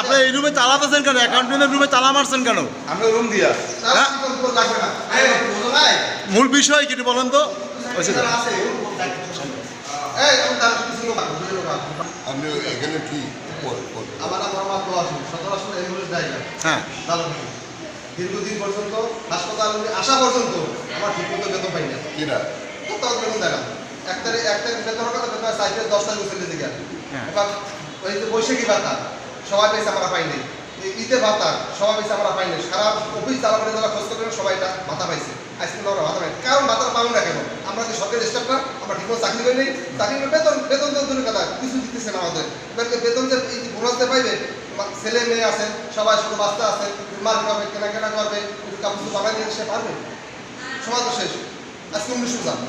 আপনি এই রুমে চালাতেছেন কেন? অ্যাকাউন্টেন্টের রুমে তালা মারছেন কেন? আমরা রুম দিয়া মূল বিষয় কি বলেন তো? আপনি এখানে কি আমার নাম মোহাম্মদ ওয়াসিম, সদর আসলে এমবুলেন্স ড্রাইভার। হ্যাঁ, দীর্ঘদিন পর্যন্ত হাসপাতাল আসা পর্যন্ত আমার ঠিকমতো বেতন পাই না। কিনা তখন বেতন দেয় না। এক তারিখ বেতন কথা বেতন সাইকেল 10 তারিখ চলে থেকে এবার ওই যে বৈশাখী ভাতা সবাই পেয়েছে, আমরা পাই নাই। ঈদে ভাতা সবাই পেয়েছে, আমরা পাই নাই। সারা অফিস জ্বালাপানি যারা খরচ করেন সবাই এটা ভাতা পাইছে। আজকে আমরা ভাতা পাই, কারণ ভাতাটা পাবো না কেন? আমরা যে সরকারি স্টাফ না, আমরা ঠিকমতো চাকরি করি নেই। চাকরি বেতন বেতন তো দূরের কথা, কিছু দিতেছে না আমাদের। এবার বেতন যে বোনাস দিয়ে পাইবে, ছেলে মেয়ে আছে, সবাই শুধু বাচ্চা আছে, মার্ক হবে, কেনাকাটা করবে, কাপড় বানাই দিয়ে সে পারবে। সমাজ তো শেষ। আজকে 19 জন